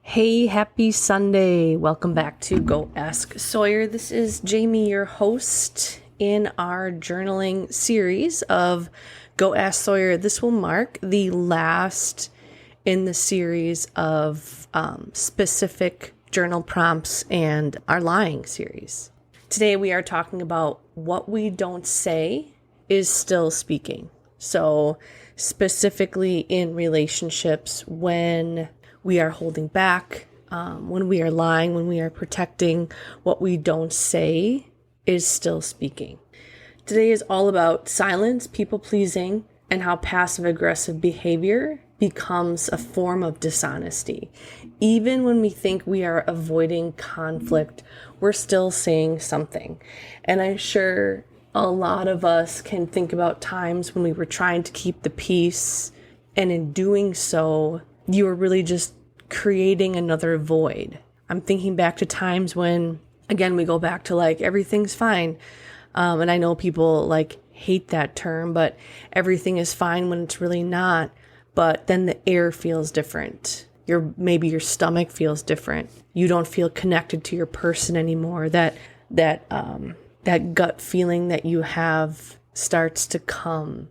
Hey, happy Sunday. Welcome back to Go Ask Sawyer. This is Jamie, your host in our journaling series of Go Ask Sawyer. This will mark the last in the series of specific journal prompts and our lying series. Today we are talking about what we don't say is still speaking. So specifically in relationships, when we are holding back, when we are lying, when we are protecting, what we don't say is still speaking. Today is all about silence, people pleasing, and how passive aggressive behavior becomes a form of dishonesty. Even when we think we are avoiding conflict, we're still saying something. And I'm sure a lot of us can think about times when we were trying to keep the peace, and in doing so, you were really just creating another void. I'm thinking back to times when, again, we go back to like, everything's fine. And I know people like hate that term, but everything is fine when it's really not. But then the air feels different. Maybe your stomach feels different. You don't feel connected to your person anymore. That gut feeling that you have starts to come.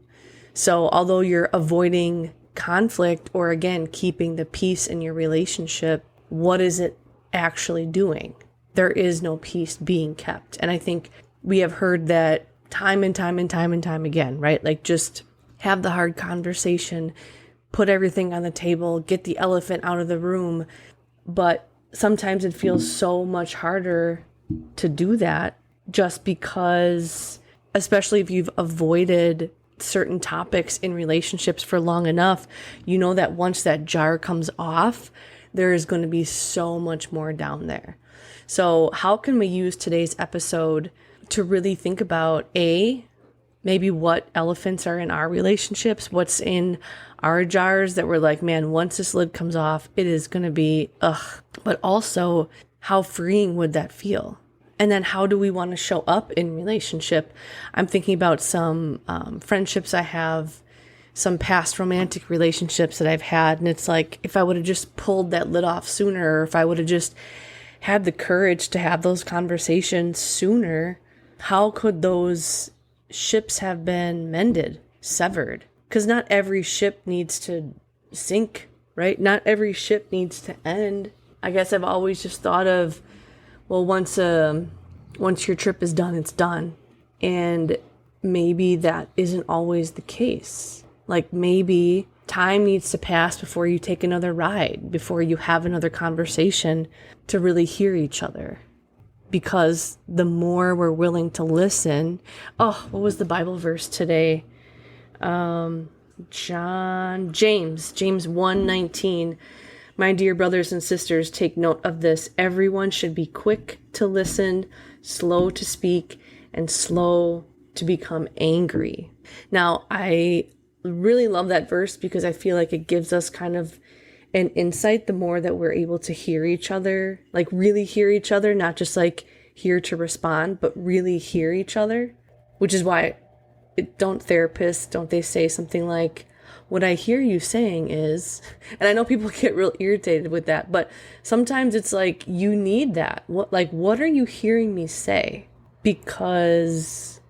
So although you're avoiding conflict, or again, keeping the peace in your relationship, what is it actually doing? There is no peace being kept. And I think we have heard that time and time again, right? Like, just have the hard conversation, put everything on the table, get the elephant out of the room. But sometimes it feels so much harder to do that, just because, especially if you've avoided certain topics in relationships for long enough, you know that once that jar comes off, there is going to be so much more down there. So how can we use today's episode to really think about maybe what elephants are in our relationships, what's in our jars that we're like, man, once this lid comes off, it is going to be but also, how freeing would that feel? And then how do we want to show up in relationship? I'm thinking about some friendships I have, some past romantic relationships that I've had. And it's like, if I would have just pulled that lid off sooner, or if I would have just had the courage to have those conversations sooner, how could those ships have been mended, severed? Because not every ship needs to sink, right? Not every ship needs to end. I guess I've always just thought of, well, once your trip is done, it's done. And maybe that isn't always the case. Like, maybe time needs to pass before you take another ride, before you have another conversation, to really hear each other. Because the more we're willing to listen, what was the Bible verse today? James 1:19. My dear brothers and sisters, take note of this. Everyone should be quick to listen, slow to speak, and slow to become angry. Now, I really love that verse because I feel like it gives us kind of an insight the more that we're able to hear each other, like really hear each other, not just like hear to respond, but really hear each other, which is why don't they say something like, what I hear you saying is, and I know people get real irritated with that, but sometimes it's like, you need that. What are you hearing me say? Because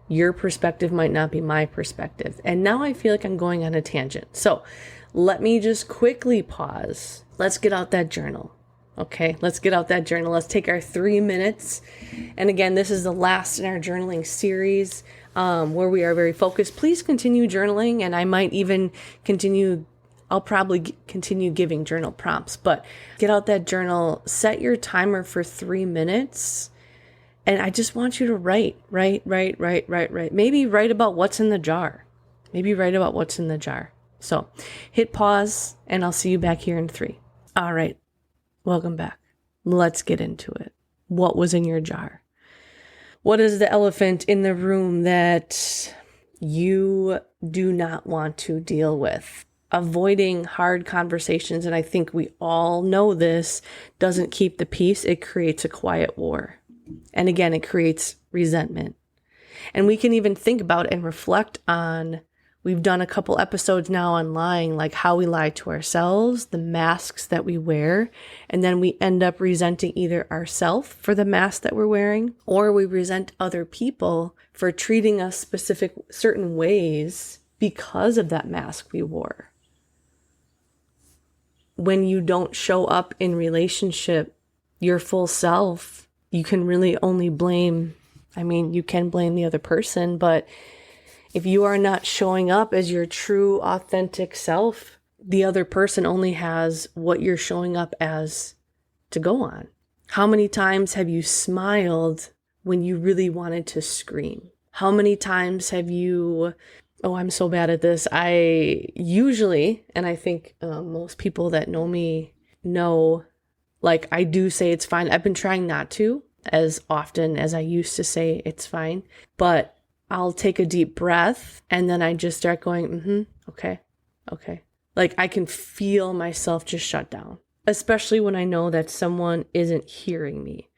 your perspective might not be my perspective. And now I feel like I'm going on a tangent. So let me just quickly pause. Let's get out that journal. Okay, let's get out that journal. Let's take our 3 minutes. And again, this is the last in our journaling series, where we are very focused. Please continue journaling, and I might even I'll probably continue giving journal prompts, but get out that journal, set your timer for 3 minutes. And I just want you to write. Maybe write about what's in the jar. So hit pause, and I'll see you back here in 3. All right. Welcome back. Let's get into it. What was in your jar? What is the elephant in the room that you do not want to deal with? Avoiding hard conversations, and I think we all know this, doesn't keep the peace. It creates a quiet war. And again, it creates resentment. And we can even think about and reflect on We've done a couple episodes now on lying, like how we lie to ourselves, the masks that we wear, and then we end up resenting either ourselves for the mask that we're wearing, or we resent other people for treating us certain ways because of that mask we wore. When you don't show up in relationship your full self, you can really only blame, you can blame the other person, but if you are not showing up as your true, authentic self, the other person only has what you're showing up as to go on. How many times have you smiled when you really wanted to scream? How many times have you, I'm so bad at this. I usually, and I think most people that know me know, like I do say it's fine. I've been trying not to as often as I used to say it's fine, but I'll take a deep breath and then I just start going, okay. Like I can feel myself just shut down, especially when I know that someone isn't hearing me.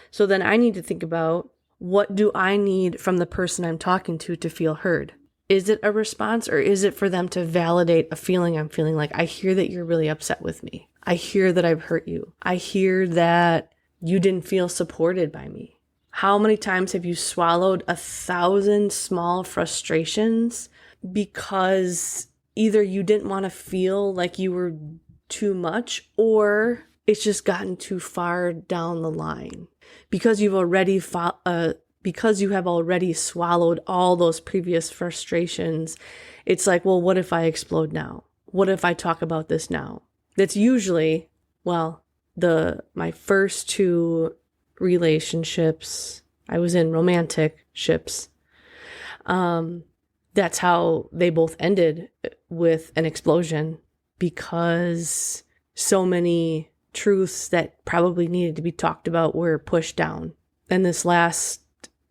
So then I need to think about, what do I need from the person I'm talking to feel heard? Is it a response, or is it for them to validate a feeling I'm feeling? Like, I hear that you're really upset with me. I hear that I've hurt you. I hear that you didn't feel supported by me. How many times have you swallowed 1,000 small frustrations because either you didn't want to feel like you were too much, or it's just gotten too far down the line because you have already swallowed all those previous frustrations. It's like, well, what if I explode now? What if I talk about this now? That's usually, my first 2 relationships, I was in romantic ships. That's how they both ended, with an explosion, because so many truths that probably needed to be talked about were pushed down. And this last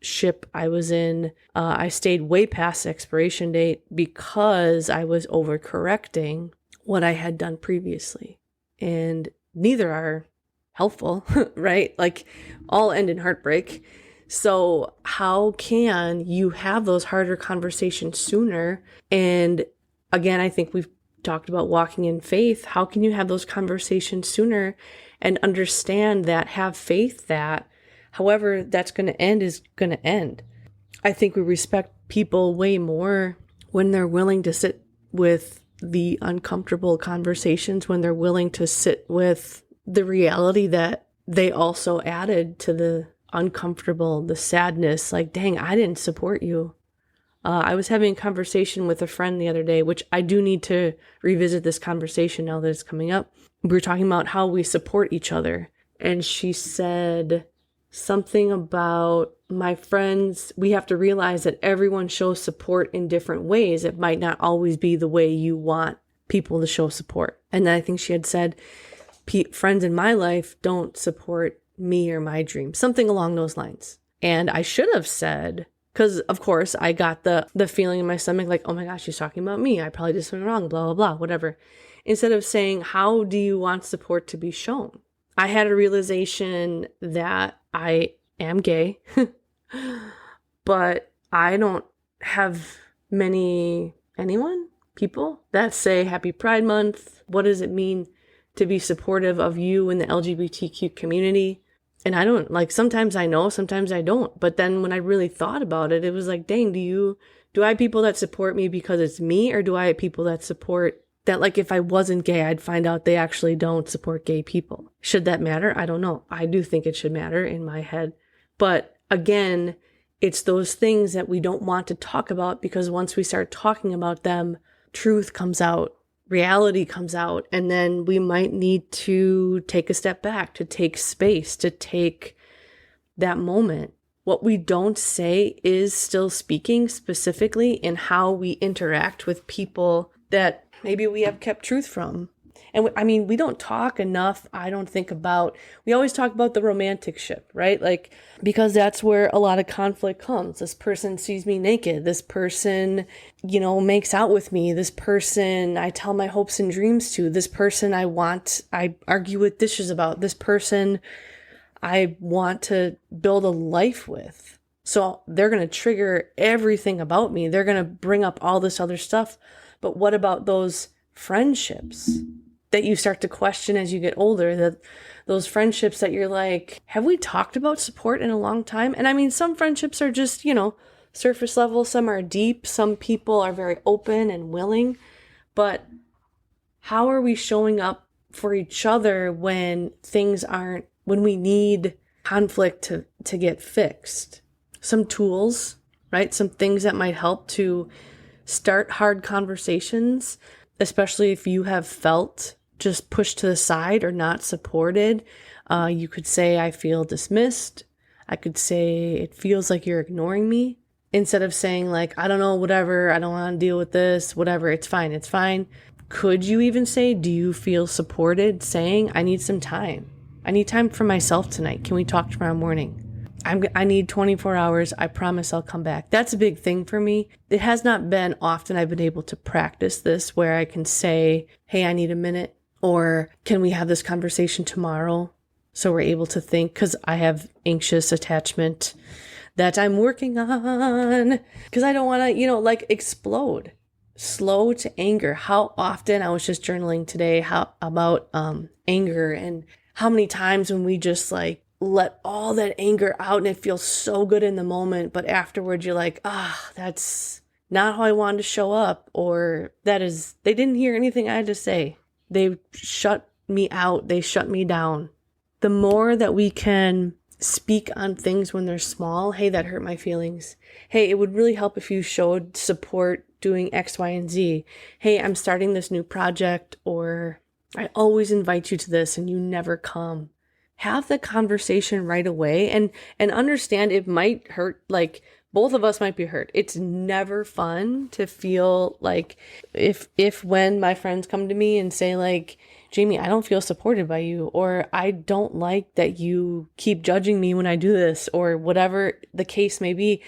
ship I was in, I stayed way past the expiration date because I was overcorrecting what I had done previously. And neither are helpful, right? Like, all end in heartbreak. So how can you have those harder conversations sooner? And again, I think we've talked about walking in faith. How can you have those conversations sooner and understand that, have faith that however that's going to end is going to end? I think we respect people way more when they're willing to sit with the uncomfortable conversations, when they're willing to sit with the reality that they also added to the uncomfortable, the sadness, like, dang, I didn't support you. I was having a conversation with a friend the other day, which I do need to revisit this conversation now that it's coming up. We were talking about how we support each other. And she said something about, my friends, we have to realize that everyone shows support in different ways. It might not always be the way you want people to show support. And then I think she had said, friends in my life don't support me or my dreams, something along those lines. And I should have said, because of course I got the feeling in my stomach, like, oh my gosh, she's talking about me. I probably did something wrong, blah, blah, blah, whatever. Instead of saying, how do you want support to be shown? I had a realization that I am gay, but I don't have people that say Happy Pride Month. What does it mean to be supportive of you in the LGBTQ community? And I don't, like, sometimes I know, sometimes I don't. But then when I really thought about it, it was like, dang, do I have people that support me because it's me? Or do I have people that support that, like, if I wasn't gay, I'd find out they actually don't support gay people? Should that matter? I don't know. I do think it should matter in my head. But again, it's those things that we don't want to talk about, because once we start talking about them, truth comes out. Reality comes out, and then we might need to take a step back, to take space, to take that moment. What we don't say is still speaking, specifically in how we interact with people that maybe we have kept truth from. And we don't talk enough, I don't think, about, we always talk about the romantic ship, right? Like, because that's where a lot of conflict comes. This person sees me naked. This person, makes out with me. This person I tell my hopes and dreams to. This person I argue with dishes about. This person I want to build a life with. So they're going to trigger everything about me. They're going to bring up all this other stuff. But what about those friendships that you start to question as you get older? That those friendships that you're like, have we talked about support in a long time? And I mean, some friendships are just, surface level. Some are deep. Some people are very open and willing. But how are we showing up for each other when when we need conflict to get fixed? Some tools, right? Some things that might help to start hard conversations, especially if you have felt just pushed to the side or not supported. You could say, I feel dismissed. I could say, it feels like you're ignoring me. Instead of saying like, I don't know, whatever, I don't want to deal with this, whatever, it's fine, it's fine. Could you even say, do you feel supported? Saying, I need some time. I need time for myself tonight. Can we talk tomorrow morning? I need 24 hours. I promise I'll come back. That's a big thing for me. It has not been often I've been able to practice this where I can say, hey, I need a minute, or can we have this conversation tomorrow? So we're able to think, because I have anxious attachment that I'm working on, because I don't want to, explode. Slow to anger. How often, I was just journaling today about anger, and how many times when we just let all that anger out and it feels so good in the moment, but afterwards you're like, that's not how I wanted to show up, or they didn't hear anything I had to say. They shut me out. They shut me down. The more that we can speak on things when they're small, hey, that hurt my feelings. Hey, it would really help if you showed support doing X, Y, and Z. Hey, I'm starting this new project, or I always invite you to this and you never come. Have the conversation right away and understand it might hurt, both of us might be hurt. It's never fun to feel like if when my friends come to me and say Jamie, I don't feel supported by you, or I don't like that you keep judging me when I do this, or whatever the case may be,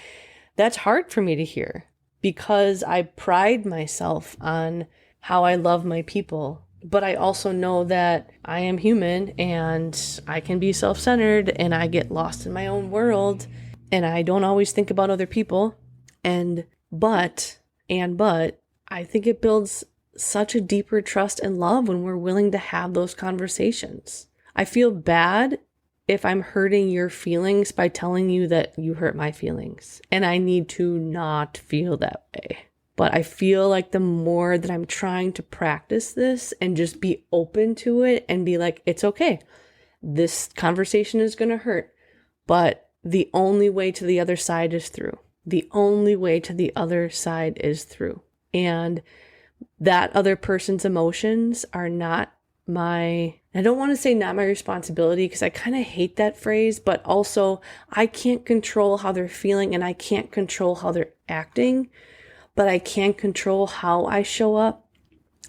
that's hard for me to hear, because I pride myself on how I love my people. But I also know that I am human and I can be self-centered and I get lost in my own world and I don't always think about other people. But I think it builds such a deeper trust and love when we're willing to have those conversations. I feel bad if I'm hurting your feelings by telling you that you hurt my feelings, and I need to not feel that way. But I feel like the more that I'm trying to practice this and just be open to it and be like, it's okay. This conversation is going to hurt, but the only way to the other side is through. The only way to the other side is through. And that other person's emotions are not I don't want to say not my responsibility, because I kind of hate that phrase, but also I can't control how they're feeling and I can't control how they're acting. But I can control how I show up,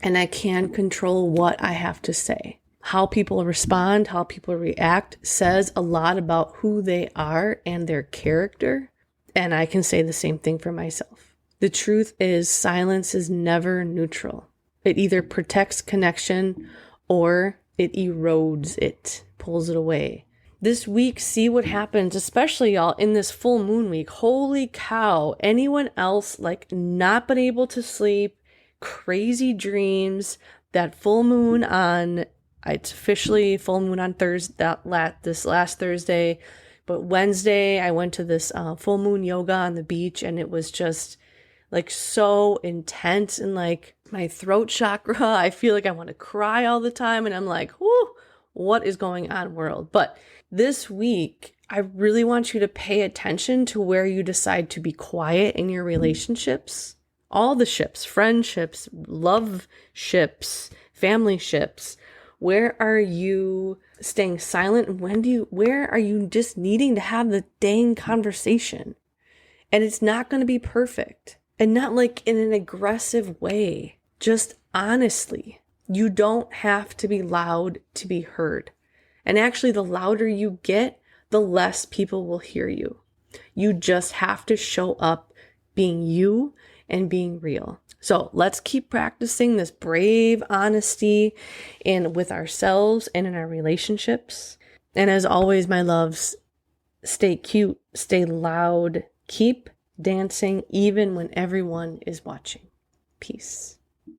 and I can control what I have to say. How people respond, how people react says a lot about who they are and their character. And I can say the same thing for myself. The truth is, silence is never neutral. It either protects connection or it erodes it, pulls it away. This week, see what happens, especially y'all in this full moon week. Holy cow. Anyone else not been able to sleep, crazy dreams, that full moon it's officially full moon on Thursday, this last Thursday, but Wednesday I went to this full moon yoga on the beach, and it was just so intense, and my throat chakra, I feel like I want to cry all the time, and I'm like, whoo, what is going on, world? But this week, I really want you to pay attention to where you decide to be quiet in your relationships. All the ships, friendships, love ships, family ships. Where are you staying silent? And where are you just needing to have the dang conversation? And it's not going to be perfect, and not in an aggressive way. Just honestly, you don't have to be loud to be heard. And actually, the louder you get, the less people will hear you. You just have to show up being you and being real. So let's keep practicing this brave honesty with ourselves and in our relationships. And as always, my loves, stay cute, stay loud, keep dancing even when everyone is watching. Peace.